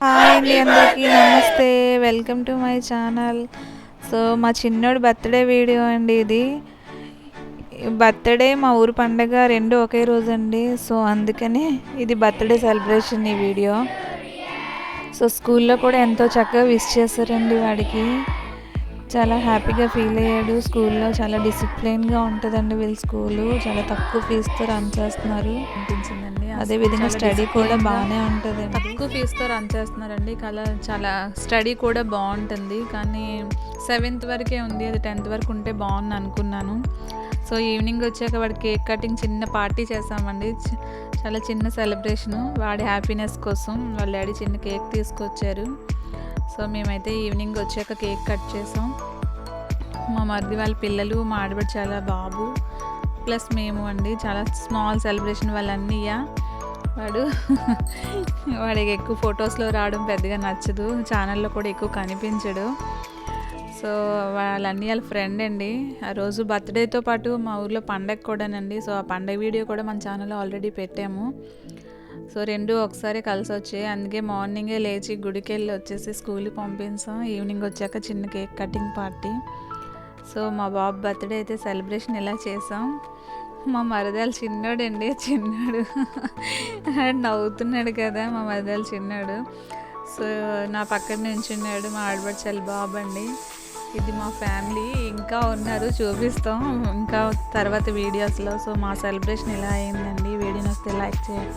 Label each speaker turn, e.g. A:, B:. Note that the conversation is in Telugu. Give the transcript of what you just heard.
A: హాయ్ అండి, అందరికీ నమస్తే. Welcome to my channel. So మా చిన్నోడు బర్త్డే వీడియో అండి ఇది. బర్త్డే మా ఊరు పండగ రెండు ఒకే రోజు అండి. సో అందుకనే ఇది బర్త్డే సెలబ్రేషన్ ఈ వీడియో. సో స్కూల్లో కూడా ఎంతో చక్కగా విష్ చేశారండి వాడికి. చాలా హ్యాపీగా ఫీల్ అయ్యాడు. స్కూల్లో చాలా డిసిప్లిన్గా ఉంటుందండి వీళ్ళ స్కూలు. చాలా తక్కువ ఫీజుతో రన్ చేస్తున్నారు అనిపించిందండి. అదేవిధంగా స్టడీ కూడా బాగానే ఉంటుంది. తక్కువ ఫీజుతో రన్ చేస్తున్నారండి. చాలా స్టడీ కూడా బాగుంటుంది. కానీ 7th వరకే ఉంది, అది 10th వరకు ఉంటే బాగుంది అనుకున్నాను. సో ఈవినింగ్ వచ్చాక వాడి కేక్ కటింగ్ చిన్న పార్టీ చేసామండి. చాలా చిన్న సెలబ్రేషను వాడి హ్యాపీనెస్ కోసం. వాళ్ళ డాడీ చిన్న కేక్ తీసుకొచ్చారు. సో మేమైతే ఈవినింగ్ వచ్చాక కేక్ కట్ చేసాం. మా మరిది వాళ్ళ పిల్లలు, మా ఆడబడి చాలా బాబు ప్లస్ మేము అండి. చాలా స్మాల్ సెలబ్రేషన్. వాళ్ళ అన్నయ్య వాడికి ఎక్కువ ఫొటోస్లో రావడం పెద్దగా నచ్చదు, ఛానల్లో కూడా ఎక్కువ కనిపించడు. సో వాళ్ళ అన్నయ్య ఫ్రెండ్ అండి. ఆ రోజు బర్త్డేతో పాటు మా ఊర్లో పండగ కూడానండి. సో ఆ పండగ వీడియో కూడా మన ఛానల్లో ఆల్రెడీ పెట్టాము. సో రెండు ఒకసారి కలిసి వచ్చాయి. అందుకే మార్నింగే లేచి గుడికి వెళ్ళి వచ్చేసి స్కూల్కి పంపించాం. ఈవినింగ్ వచ్చాక చిన్న కేక్ కటింగ్ పార్టీ. సో మా బాబు బర్త్డే అయితే సెలబ్రేషన్ ఇలా చేసాం. మా మరదలు చిన్నోడండి, చిన్నాడు నవ్వుతున్నాడు కదా మా మరదలు చిన్నాడు. సో నా పక్కన నించున్నాడు మా ఆడపడుచు బాబు అండి. ఇది మా ఫ్యామిలీ. ఇంకా ఉన్నారు, చూపిస్తాం ఇంకా తర్వాత వీడియోస్లో. సో మా సెలబ్రేషన్ ఇలా అయిందండి. వీడియోని వస్తే లైక్ చేయండి.